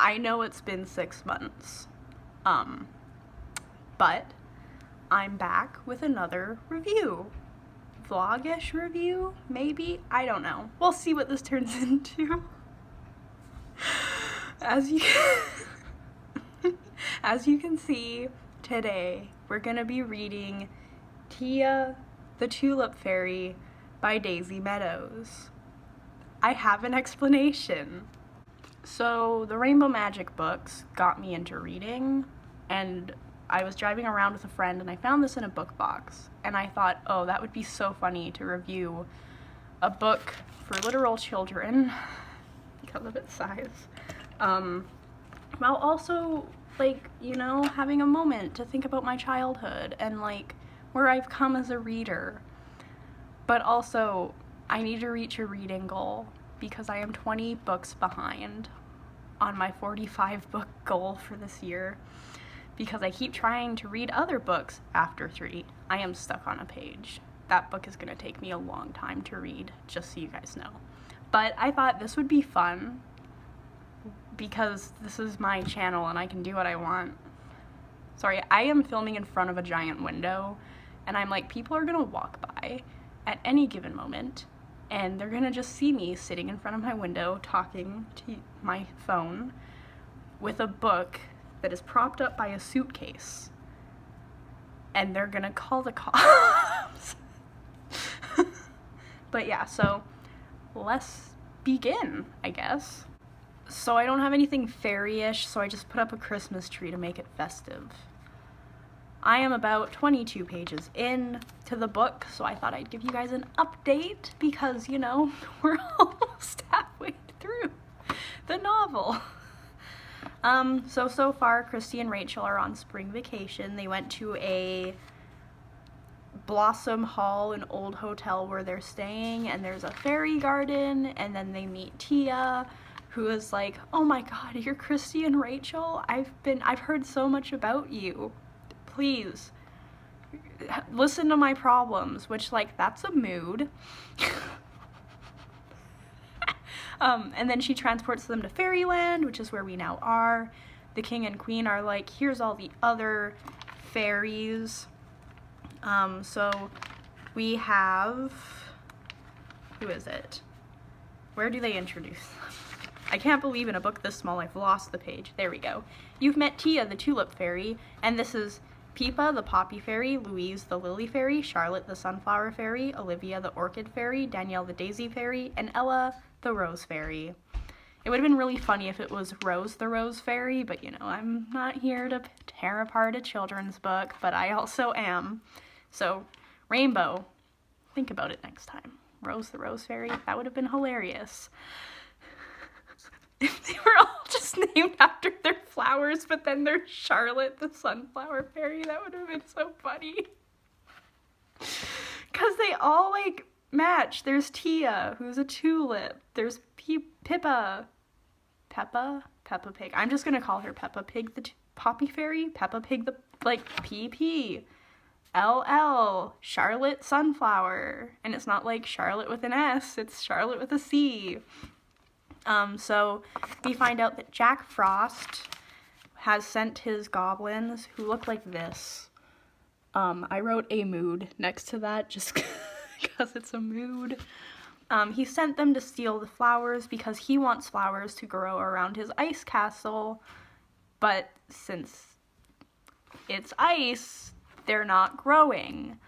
I know it's been 6 months, but I'm back with another review. Vlog-ish review, maybe? I don't know. We'll see what this turns into. As you can see, today we're gonna be reading Tia, the Tulip Fairy by Daisy Meadows. I have an explanation. So the Rainbow Magic books got me into reading, and I was driving around with a friend and I found this in a book box, and I thought, oh, that would be so funny to review a book for literal children because of its size, while also, like, you know, having a moment to think about my childhood and, like, where I've come as a reader. But also, I need to reach a reading goal because I am 20 books behind on my 45 book goal for this year, because I keep trying to read other books after 3. I am stuck on a page. That book is going to take me a long time to read, just so you guys know. But I thought this would be fun because this is my channel and I can do what I want. Sorry, I am filming in front of a giant window, and I'm like, people are going to walk by at any given moment, and they're going to just see me sitting in front of my window talking to my phone with a book that is propped up by a suitcase, and they're gonna call the cops. But yeah, so let's begin, I guess. So I don't have anything fairy-ish, so I just put up a Christmas tree to make it festive. I am about 22 pages in to the book, so I thought I'd give you guys an update because, you know, we're almost halfway through the novel. So far, Christy and Rachel are on spring vacation. They went to a Blossom Hall, an old hotel where they're staying, and there's a fairy garden, and then they meet Tia, who is like, oh my god, you're Christy and Rachel? I've heard so much about you. Please, listen to my problems, which, like, that's a mood. And then she transports them to Fairyland, which is where we now are. The king and queen are like, here's all the other fairies. So we have, who is it? Where do they introduce them? I can't believe in a book this small I've lost the page. There we go. You've met Tia, the Tulip Fairy, and this is Peepa, the Poppy Fairy, Louise, the Lily Fairy, Charlotte, the Sunflower Fairy, Olivia, the Orchid Fairy, Danielle, the Daisy Fairy, and Ella, the Rose Fairy. It would have been really funny if it was Rose, the Rose Fairy, but, you know, I'm not here to tear apart a children's book, but I also am. So, Rainbow, think about it next time. Rose, the Rose Fairy, that would have been hilarious. If they were all just named after their flowers, but then they're Charlotte, the Sunflower Fairy, that would have been so funny. Because they all, like, match. There's Tia, who's a tulip. There's Peppa Pig. I'm just gonna call her Peppa Pig, the Poppy Fairy. Peppa Pig, the, like, PP. LL, Charlotte Sunflower. And it's not like Charlotte with an S, it's Charlotte with a C. So we find out that Jack Frost has sent his goblins, who look like this. I wrote a mood next to that just because it's a mood. He sent them to steal the flowers because he wants flowers to grow around his ice castle, but since it's ice, they're not growing.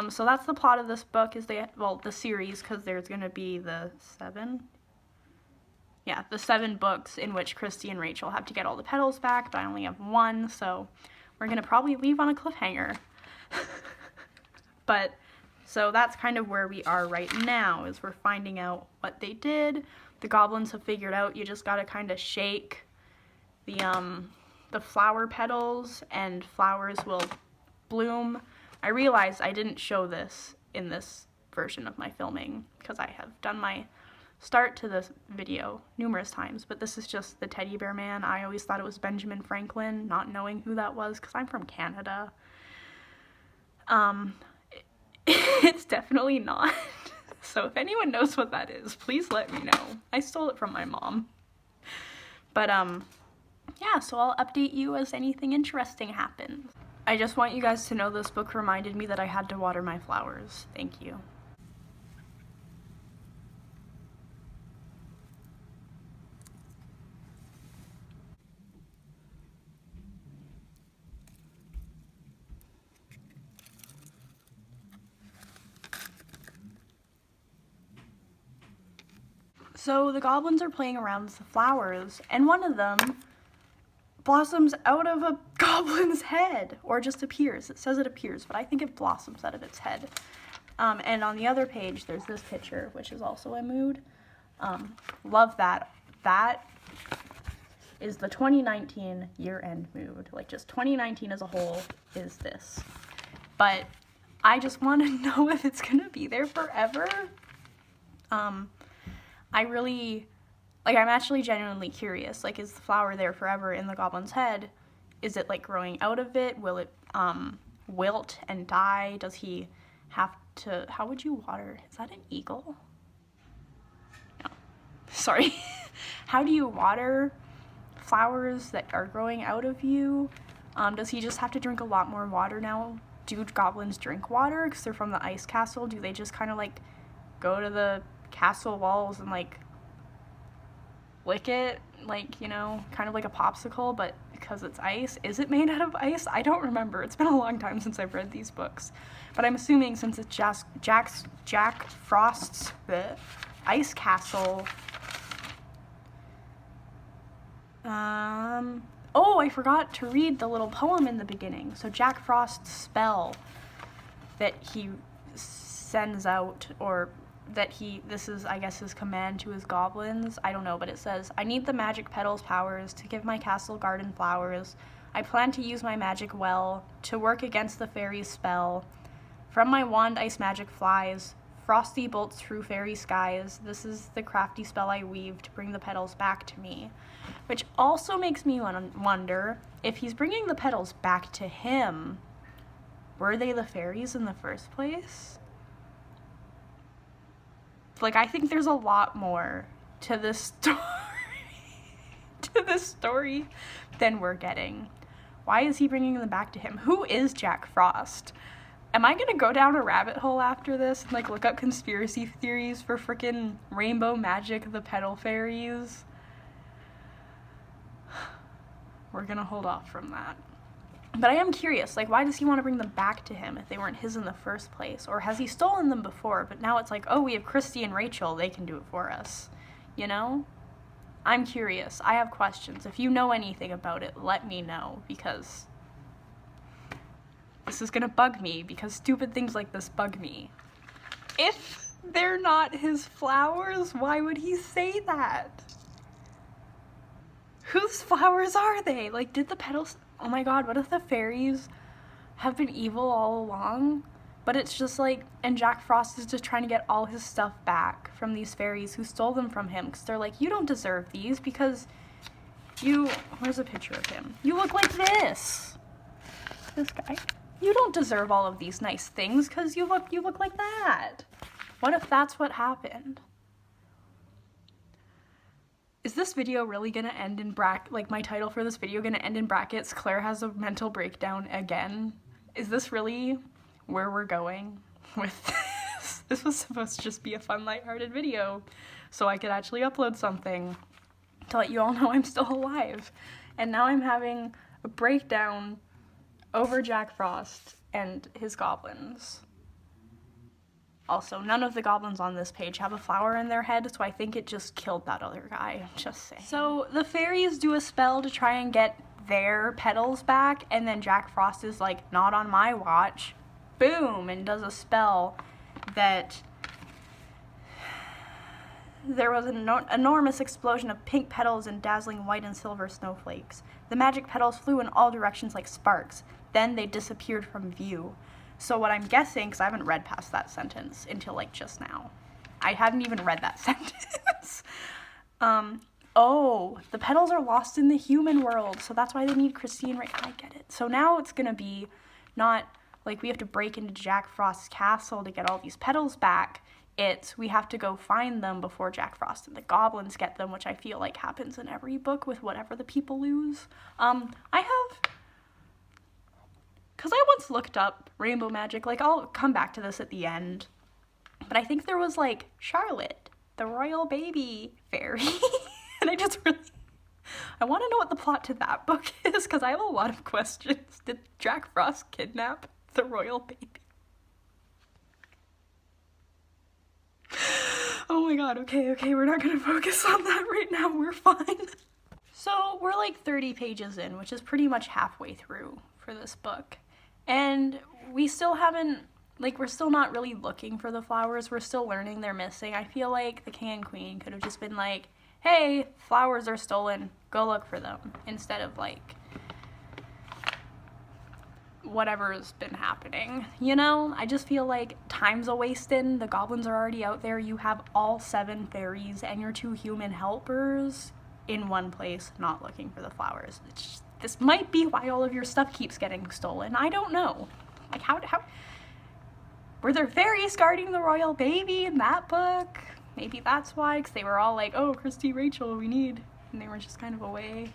So that's the plot of this book, is the series, because there's going to be the 7 books in which Christy and Rachel have to get all the petals back, but I only have 1, so we're going to probably leave on a cliffhanger. But, so that's kind of where we are right now, is we're finding out what they did. The goblins have figured out you just gotta kind of shake the flower petals and flowers will bloom. I realized I didn't show this in this version of my filming because I have done my start to this video numerous times, but this is just the teddy bear man. I always thought it was Benjamin Franklin, not knowing who that was because I'm from Canada. It's definitely not. So if anyone knows what that is, please let me know. I stole it from my mom. But yeah, so I'll update you as anything interesting happens. I just want you guys to know this book reminded me that I had to water my flowers. Thank you. So the goblins are playing around with the flowers, and one of them blossoms out of a goblin's head, or just appears. It says it appears, but I think it blossoms out of its head. And on the other page, there's this picture, which is also a mood. Love that. That is the 2019 year-end mood. Like, just 2019 as a whole is this. But I just want to know if it's gonna be there forever. I really, like, I'm actually genuinely curious. Like, is the flower there forever in the goblin's head? Is it, like, growing out of it? Will it wilt and die? Does he have to, how would you water? Is that an eagle? No, sorry. How do you water flowers that are growing out of you? Does he just have to drink a lot more water now? Do goblins drink water because they're from the ice castle? Do they just kind of, like, go to the castle walls and, like, lick it, like, you know, kind of like a popsicle, but because it's ice? Is it made out of ice? I don't remember. It's been a long time since I've read these books, but I'm assuming since it's Jack Frost's ice castle. Oh, I forgot to read the little poem in the beginning. So Jack Frost's spell that he sends out, or that this is, I guess, his command to his goblins. I don't know, but it says, I need the magic petals powers to give my castle garden flowers. I plan to use my magic well to work against the fairies' spell. From my wand ice magic flies, frosty bolts through fairy skies. This is the crafty spell I weave to bring the petals back to me. Which also makes me wonder, if he's bringing the petals back to him, were they the fairies in the first place? Like, I think there's a lot more to this story, than we're getting. Why is he bringing them back to him? Who is Jack Frost? Am I gonna go down a rabbit hole after this and, like, look up conspiracy theories for frickin' rainbow magic, the petal fairies? We're gonna hold off from that. But I am curious, like, why does he want to bring them back to him if they weren't his in the first place? Or has he stolen them before, but now it's like, oh, we have Christy and Rachel, they can do it for us. You know? I'm curious. I have questions. If you know anything about it, let me know, because this is gonna bug me, because stupid things like this bug me. If they're not his flowers, why would he say that? Whose flowers are they? Like, did the petals... Oh my god, what if the fairies have been evil all along? But it's just like, and Jack Frost is just trying to get all his stuff back from these fairies who stole them from him, because they're like, you don't deserve these because you... Where's a picture of him? You look like this! This guy. You don't deserve all of these nice things because you look like that. What if that's what happened? Is this video really gonna end in like, my title for this video gonna end in brackets, Claire has a mental breakdown again? Is this really where we're going with this? This was supposed to just be a fun, lighthearted video so I could actually upload something to let you all know I'm still alive. And now I'm having a breakdown over Jack Frost and his goblins. Also, none of the goblins on this page have a flower in their head, so I think it just killed that other guy, I'm just saying. So the fairies do a spell to try and get their petals back, and then Jack Frost is like, not on my watch. Boom! And does a spell that... There was an enormous explosion of pink petals and dazzling white and silver snowflakes. The magic petals flew in all directions like sparks. Then they disappeared from view. So what I'm guessing, because I haven't read past that sentence until, like, just now. I hadn't even read that sentence. Oh, the petals are lost in the human world, so that's why they need Christine, right? I get it. So now it's gonna be not, like, we have to break into Jack Frost's castle to get all these petals back. It's we have to go find them before Jack Frost and the goblins get them, which I feel like happens in every book with whatever the people lose. Because I once looked up rainbow magic, like I'll come back to this at the end, but I think there was like Charlotte, the royal baby fairy, and I want to know what the plot to that book is, because I have a lot of questions. Did Jack Frost kidnap the royal baby? Oh my god, okay, we're not gonna focus on that right now, we're fine. So we're like 30 pages in, which is pretty much halfway through for this book. And we still haven't, like, we're still not really looking for the flowers, we're still learning they're missing. I feel like the king and queen could have just been like, hey, flowers are stolen, go look for them, instead of like, whatever's been happening, you know? I just feel like time's a wasting. The goblins are already out there. You have all 7 fairies and your 2 human helpers in one place not looking for the flowers. This might be why all of your stuff keeps getting stolen. I don't know. Like, how were there fairies guarding the royal baby in that book? Maybe that's why, because they were all like, oh, Christy, Rachel, we need, and they were just kind of away.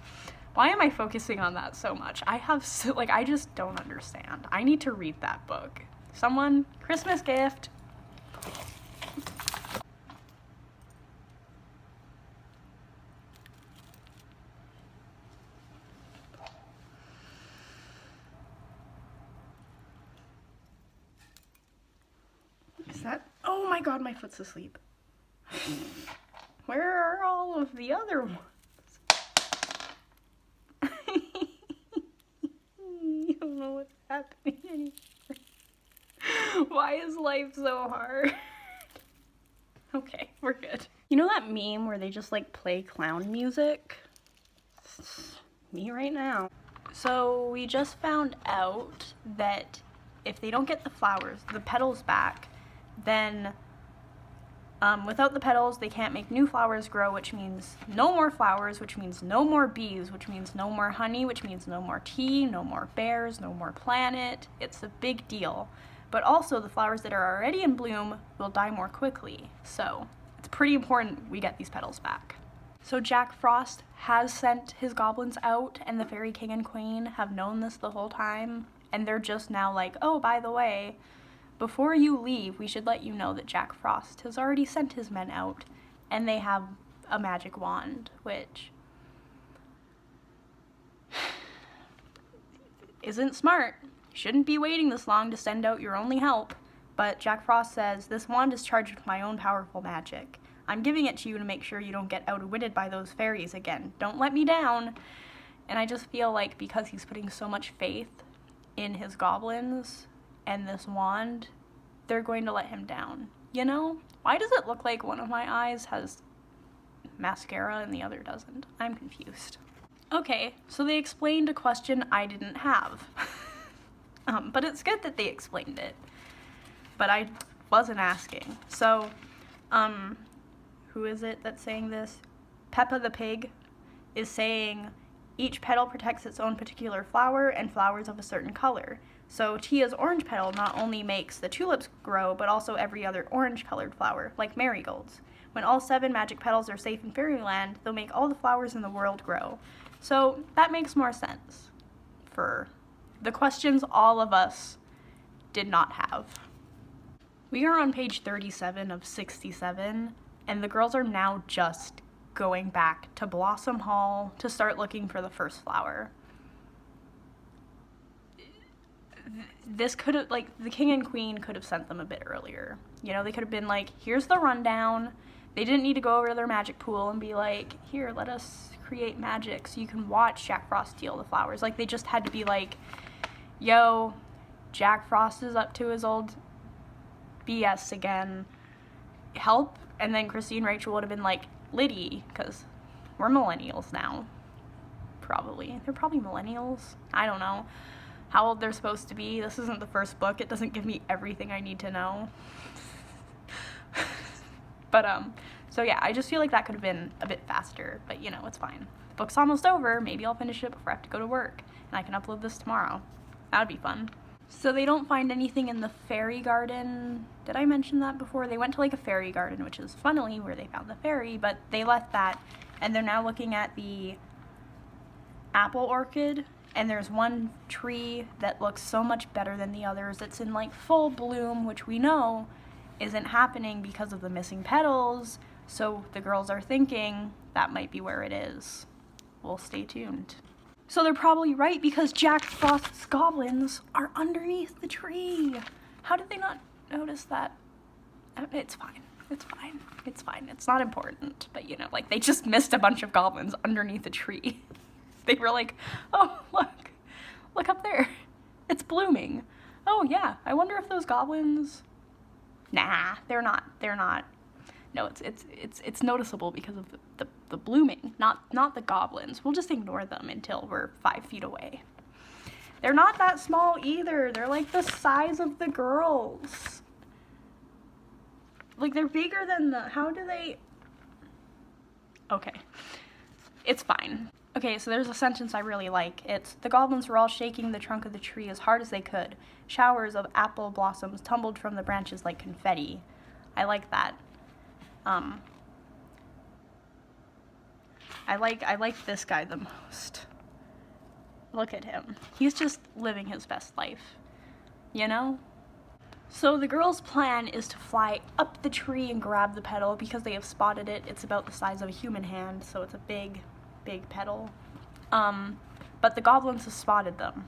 Why am I focusing on that so much? I just don't understand. I need to read that book. Someone, Christmas gift. Is that, oh my god, my foot's asleep. Where are all of the other ones? I don't know what's happening anymore. Why is life so hard? Okay, we're good. You know that meme where they just like play clown music? It's me right now. So we just found out that if they don't get the flowers, the petals back, then without the petals, they can't make new flowers grow, which means no more flowers, which means no more bees, which means no more honey, which means no more tea, no more bears, no more planet. It's a big deal. But also, the flowers that are already in bloom will die more quickly. So it's pretty important we get these petals back. So Jack Frost has sent his goblins out, and the fairy king and queen have known this the whole time. And they're just now like, oh, by the way, before you leave, we should let you know that Jack Frost has already sent his men out, and they have a magic wand, which isn't smart. Shouldn't be waiting this long to send out your only help. But Jack Frost says, this wand is charged with my own powerful magic. I'm giving it to you to make sure you don't get outwitted by those fairies again. Don't let me down. And I just feel like because he's putting so much faith in his goblins and this wand, they're going to let him down. You know? Why does it look like one of my eyes has mascara and the other doesn't? I'm confused. Okay, so they explained a question I didn't have. But it's good that they explained it. But I wasn't asking. So, who is it that's saying this? Peppa the Pig is saying each petal protects its own particular flower and flowers of a certain color. So Tia's orange petal not only makes the tulips grow, but also every other orange-colored flower, like marigolds. When all 7 magic petals are safe in fairyland, they'll make all the flowers in the world grow. So that makes more sense for the questions all of us did not have. We are on page 37 of 67, and the girls are now just going back to Blossom Hall to start looking for the first flower. This could have, like, the king and queen could have sent them a bit earlier. You know, they could have been like, here's the rundown. They didn't need to go over to their magic pool and be like, here, let us create magic so you can watch Jack Frost steal the flowers. Like, they just had to be like, yo, Jack Frost is up to his old BS again. Help. And then Christy and Rachel would have been like, Liddy, because we're millennials now. Probably. They're probably millennials. I don't know how old they're supposed to be. This isn't the first book. It doesn't give me everything I need to know. But, so yeah, I just feel like that could have been a bit faster, but you know, it's fine. The book's almost over. Maybe I'll finish it before I have to go to work, and I can upload this tomorrow. That would be fun. So they don't find anything in the fairy garden. Did I mention that before? They went to like a fairy garden, which is funnily where they found the fairy, but they left that, and they're now looking at the apple orchard, and there's one tree that looks so much better than the others. It's in like full bloom, which we know isn't happening because of the missing petals, so the girls are thinking that might be where it is. We'll stay tuned. So they're probably right, because Jack Frost's goblins are underneath the tree. How did they not notice that? It's fine. It's fine. It's fine. It's not important. But, you know, like, they just missed a bunch of goblins underneath a tree. They were like, oh, look up there. It's blooming. Oh, yeah. I wonder if those goblins... Nah, they're not. No, it's noticeable because of the blooming, not the goblins. We'll just ignore them until we're 5 feet away. They're not that small either. They're like the size of the girls. Like, they're bigger than how do they... Okay. It's fine. Okay, so there's a sentence I really like. It's, the goblins were all shaking the trunk of the tree as hard as they could. Showers of apple blossoms tumbled from the branches like confetti. I like that. I like this guy the most. Look at him. He's just living his best life, you know? So the girls' plan is to fly up the tree and grab the petal because they have spotted it. It's about the size of a human hand, so it's a big petal. But the goblins have spotted them.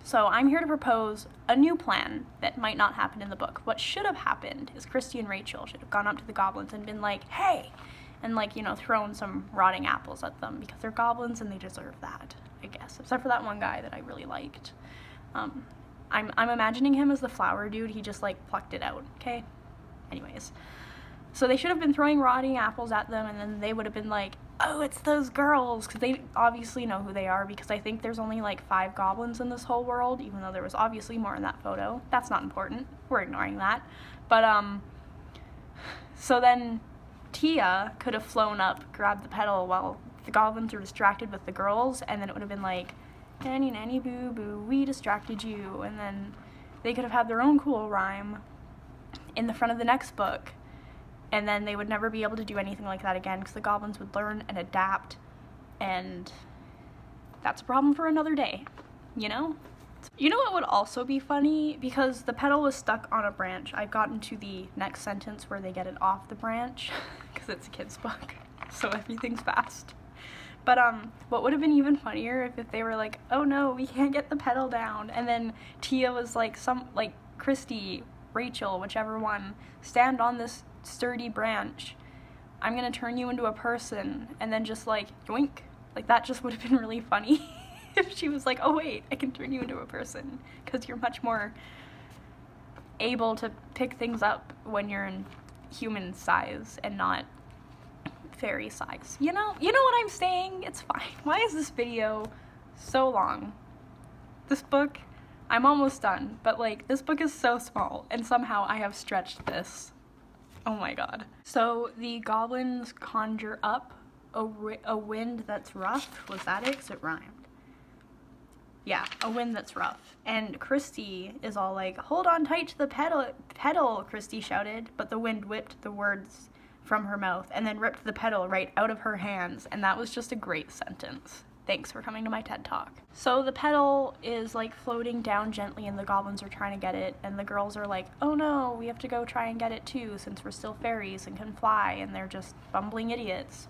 So I'm here to propose a new plan that might not happen in the book. What should have happened is Christy and Rachel should have gone up to the goblins and been like, hey, and like, you know, thrown some rotting apples at them because they're goblins and they deserve that, I guess. Except for that one guy that I really liked. I'm imagining him as the flower dude. He just like plucked it out, okay? Anyways. So they should have been throwing rotting apples at them, and then they would have been like, oh, it's those girls, because they obviously know who they are, because I think there's only like 5 goblins in this whole world, even though there was obviously more in that photo. That's not important. We're ignoring that. But, so then Tia could have flown up, grabbed the petal while the goblins were distracted with the girls, and then it would have been like, nanny, nanny, boo, boo, we distracted you, and then they could have had their own cool rhyme in the front of the next book. And then they would never be able to do anything like that again because the goblins would learn and adapt, and that's a problem for another day, you know? You know what would also be funny? Because the petal was stuck on a branch, I've gotten to the next sentence where they get it off the branch, because it's a kid's book, so everything's fast. But what would have been even funnier if they were like, oh no, we can't get the petal down, and then Tia was like, Christy, Rachel, whichever one, stand on this sturdy branch, I'm gonna turn you into a person, and then just like yoink, like that just would have been really funny if she was like, oh wait, I can turn you into a person because you're much more able to pick things up when you're in human size and not fairy size, you know what I'm saying? It's fine. Why is this video so long? This book, I'm almost done, but like this book is so small and somehow I have stretched this. Oh my god. So the goblins conjure up a wind that's rough. Was that it? 'Cause it rhymed. Yeah, a wind that's rough. And Christy is all like, hold on tight to the petal, Christy shouted. But the wind whipped the words from her mouth and then ripped the petal right out of her hands. And that was just a great sentence. Thanks for coming to my TED Talk. So the petal is like floating down gently and the goblins are trying to get it, and the girls are like, oh no, we have to go try and get it too since we're still fairies and can fly, and they're just bumbling idiots.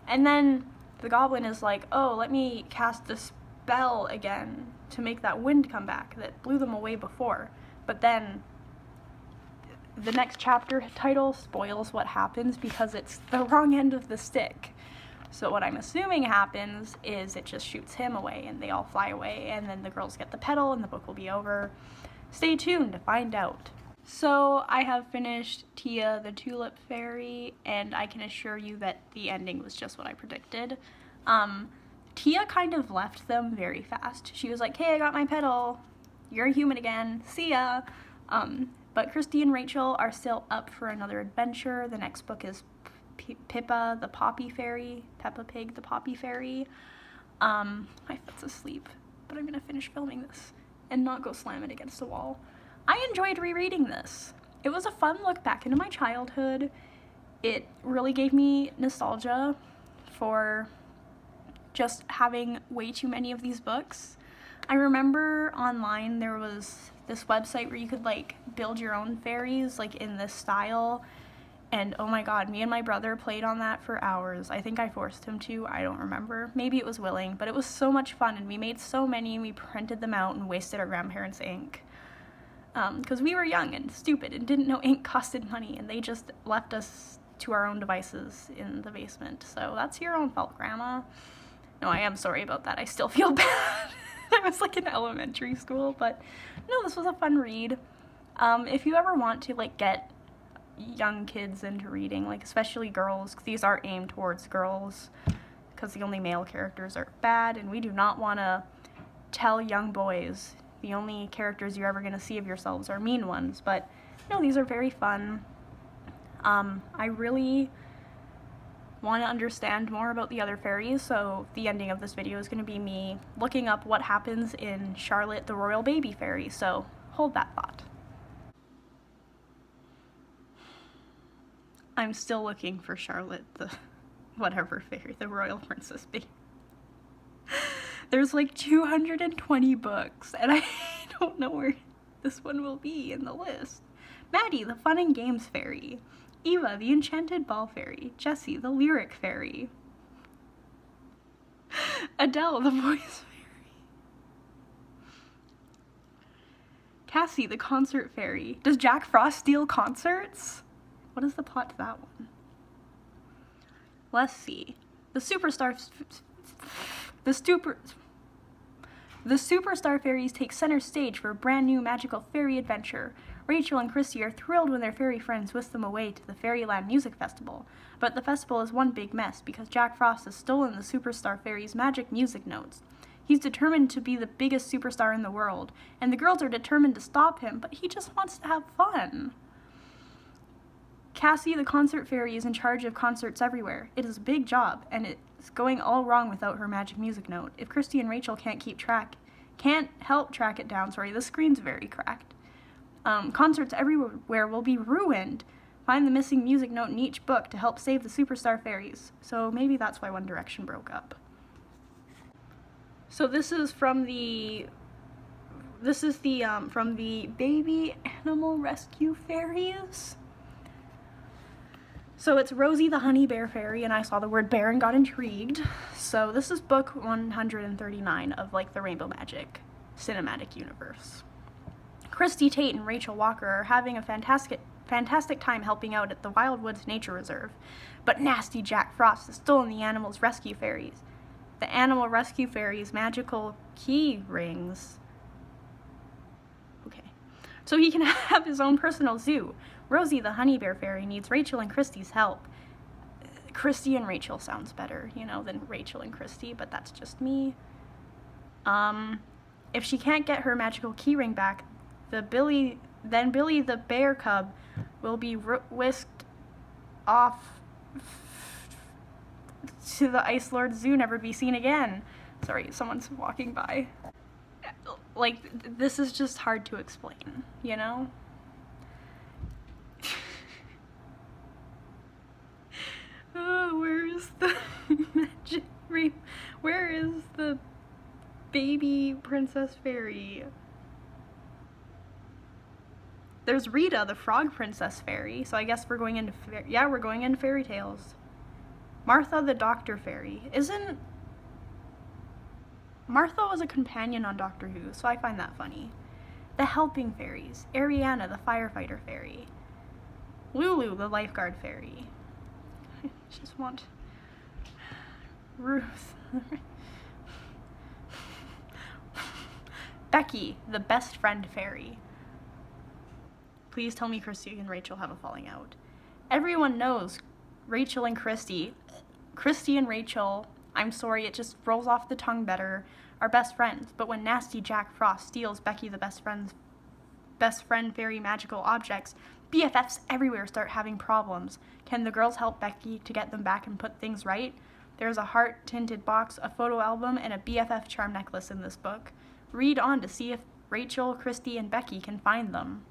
And then the goblin is like, oh, let me cast the spell again to make that wind come back that blew them away before. But then the next chapter title spoils what happens because it's the wrong end of the stick. So what I'm assuming happens is it just shoots him away and they all fly away, and then the girls get the petal and the book will be over. Stay tuned to find out. So I have finished Tia the Tulip Fairy, and I can assure you that the ending was just what I predicted. Tia kind of left them very fast. She was like, hey, I got my petal. You're a human again. See ya. But Christy and Rachel are still up for another adventure. The next book is Pippa the Poppy Fairy. Peppa Pig the Poppy Fairy. My foot's asleep, but I'm gonna finish filming this and not go slam it against the wall. I enjoyed rereading this. It was a fun look back into my childhood. It really gave me nostalgia for just having way too many of these books. I remember online there was this website where you could like build your own fairies like in this style, and oh my god, me and my brother played on that for hours. I think I forced him to, I don't remember. Maybe it was willing, but it was so much fun, and we made so many and we printed them out and wasted our grandparents' ink. Because we were young and stupid and didn't know ink costed money, and they just left us to our own devices in the basement. So that's your own fault, Grandma. No, I am sorry about that. I still feel bad. I was like in elementary school, but no, this was a fun read. If you ever want to like get young kids into reading, like especially girls, 'cause these are aimed towards girls because the only male characters are bad, and we do not want to tell young boys the only characters you're ever going to see of yourselves are mean ones. But no, these are very fun. I really want to understand more about the other fairies, so the ending of this video is going to be me looking up what happens in Charlotte the Royal Baby Fairy, so hold that thought. I'm still looking for Charlotte the whatever fairy, the Royal Princess Baby. There's like 220 books, and I don't know where this one will be in the list. Maddie, the Fun and Games Fairy. Eva, the Enchanted Ball Fairy. Jessie, the Lyric Fairy. Adele, the Voice Fairy. Cassie, the Concert Fairy. Does Jack Frost steal concerts? What is the plot to that one? Let's see. The Superstar Fairies take center stage for a brand new magical fairy adventure. Rachel and Christy are thrilled when their fairy friends whisk them away to the Fairyland Music Festival. But the festival is one big mess because Jack Frost has stolen the Superstar Fairy's magic music notes. He's determined to be the biggest superstar in the world, and the girls are determined to stop him, but he just wants to have fun. Cassie, the Concert Fairy, is in charge of concerts everywhere. It is a big job, and it's going all wrong without her magic music note. If Christy and Rachel can't help track it down, the screen's very cracked. Concerts everywhere will be ruined. Find the missing music note in each book to help save the Superstar Fairies. So maybe that's why One Direction broke up. So this is from the Baby Animal Rescue Fairies. So it's Rosie the Honey Bear Fairy, and I saw the word bear and got intrigued. So this is book 139 of like the Rainbow Magic cinematic universe. Christy Tate and Rachel Walker are having a fantastic time helping out at the Wildwoods Nature Reserve, but nasty Jack Frost has stolen the Animal Rescue Fairies. The Animal Rescue Fairies' magical key rings. Okay. So he can have his own personal zoo. Rosie the Honey Bear Fairy needs Rachel and Christy's help. Christy and Rachel sounds better, than Rachel and Christy, but that's just me. If she can't get her magical keyring back, Billy the bear cub will be whisked off to the Ice Lord Zoo, never be seen again. Sorry, someone's walking by. Like, this is just hard to explain, Oh, where's the magic where is the baby princess fairy? There's Rita, the frog princess fairy, so I guess we're going into we're going into fairy tales. Martha, the doctor fairy. Martha was a companion on Doctor Who, so I find that funny. The helping fairies. Ariana, the firefighter fairy. Lulu, the lifeguard fairy. I just want Ruth. Becky, the best friend fairy. Please tell me Christy and Rachel have a falling out. Everyone knows Rachel and Christy. Christy and Rachel, I'm sorry, it just rolls off the tongue better, are best friends. But when nasty Jack Frost steals Becky the best friend fairy magical objects, BFFs everywhere start having problems. Can the girls help Becky to get them back and put things right? There's a heart-tinted box, a photo album, and a BFF charm necklace in this book. Read on to see if Rachel, Christy, and Becky can find them.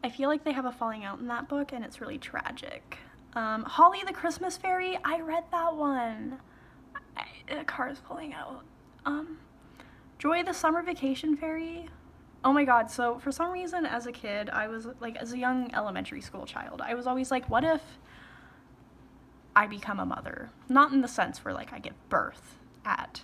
I feel like they have a falling out in that book, and it's really tragic. Holly the Christmas Fairy, I read that one. The car is pulling out. Joy the Summer Vacation Fairy. Oh my god, so for some reason as a kid, I was like, as a young elementary school child, I was always like, what if I become a mother? Not in the sense where like I give birth at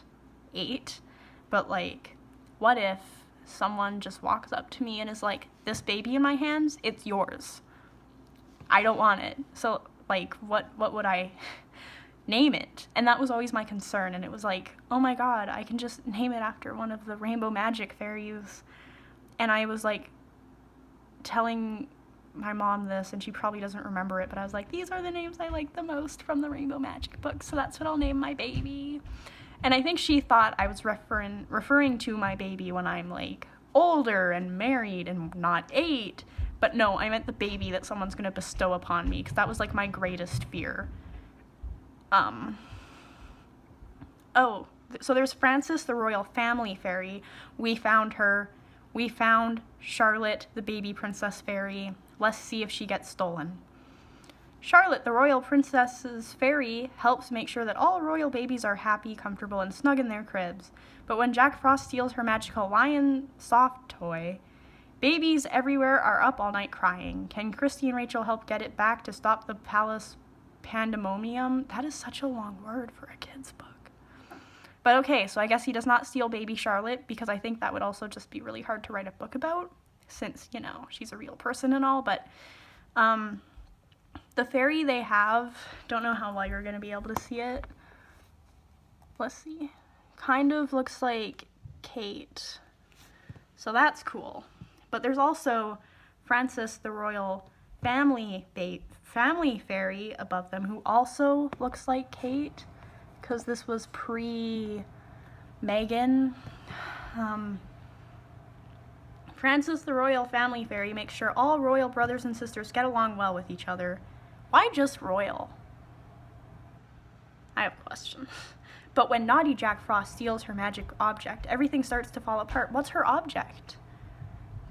8, but like, what if someone just walks up to me and is like, this baby in my hands, it's yours. I don't want it. So like, what would I name it? And that was always my concern. And it was like, oh my god, I can just name it after one of the Rainbow Magic fairies. And I was like telling my mom this, and she probably doesn't remember it, but I was like, these are the names I like the most from the Rainbow Magic book, so that's what I'll name my baby. And I think she thought I was referring to my baby when I'm like older and married and not 8. But no, I meant the baby that someone's gonna bestow upon me, because that was like my greatest fear. Oh, so there's Frances, the Royal Family Fairy. We found her. We found Charlotte, the baby princess fairy. Let's see if she gets stolen. Charlotte, the royal princess's fairy, helps make sure that all royal babies are happy, comfortable, and snug in their cribs. But when Jack Frost steals her magical lion soft toy, babies everywhere are up all night crying. Can Christy and Rachel help get it back to stop the palace pandemonium? That is such a long word for a kid's book. But okay, so I guess he does not steal baby Charlotte, because I think that would also just be really hard to write a book about, since, you know, she's a real person and all. But the fairy they have, don't know how well you're going to be able to see it. Let's see. Kind of looks like Kate. So that's cool. But there's also Frances, the royal family fairy above them, who also looks like Kate, because this was pre-Megan. Frances, the royal family fairy, makes sure all royal brothers and sisters get along well with each other. Why just royal? I have questions. But when naughty Jack Frost steals her magic object, everything starts to fall apart. What's her object?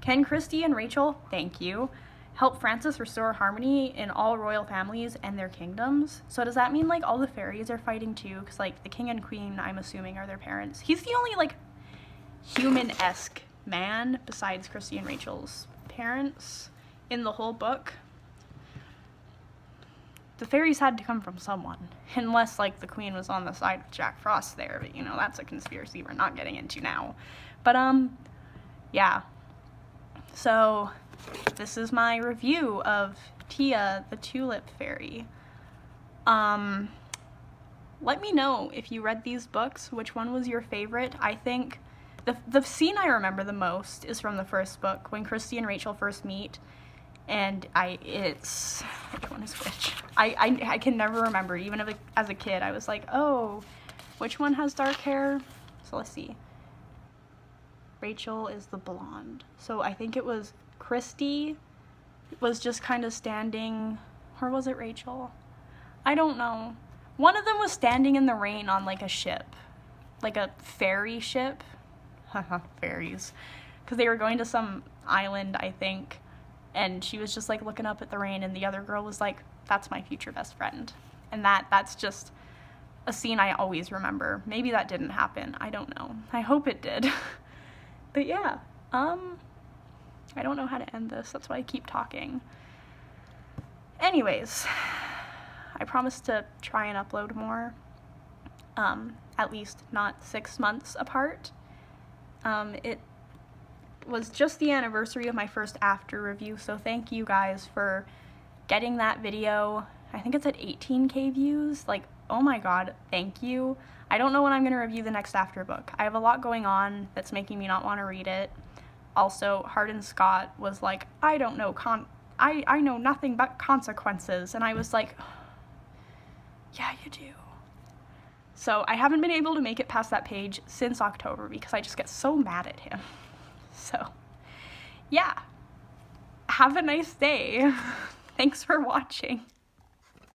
Can Christy and Rachel, thank you, help Frances restore harmony in all royal families and their kingdoms? So does that mean like all the fairies are fighting too? Because like the king and queen, I'm assuming, are their parents. He's the only like human-esque man besides Christy and Rachel's parents in the whole book. The fairies had to come from someone, unless like the queen was on the side of Jack Frost there, but you know, that's a conspiracy we're not getting into now. But yeah, so this is my review of Tia the Tulip Fairy. Let me know if you read these books, which one was your favorite. I think the scene I remember the most is from the first book, when Christy and Rachel first meet. And which one is which? I can never remember. Even if, as a kid, I was like, oh, which one has dark hair? So let's see. Rachel is the blonde. So I think it was Christy was just kind of standing, or was it Rachel? I don't know. One of them was standing in the rain on like a ship, like a ferry ship. Haha, fairies. Because they were going to some island, I think. And she was just like looking up at the rain, and the other girl was like, that's my future best friend. And that's just a scene I always remember. Maybe that didn't happen. I don't know. I hope it did. But yeah, I don't know how to end this. That's why I keep talking. Anyways, I promise to try and upload more. At least not 6 months apart. It was just the anniversary of my first after review, so thank you guys for getting that video. I think it's at 18K views. Like, oh my god, thank you. I don't know when I'm going to review the next after book. I have a lot going on that's making me not want to read it. Also, Hardin Scott was like, I don't know, I know nothing but consequences, and I was like, yeah, you do. So I haven't been able to make it past that page since October because I just get so mad at him. So, yeah, have a nice day. Thanks for watching.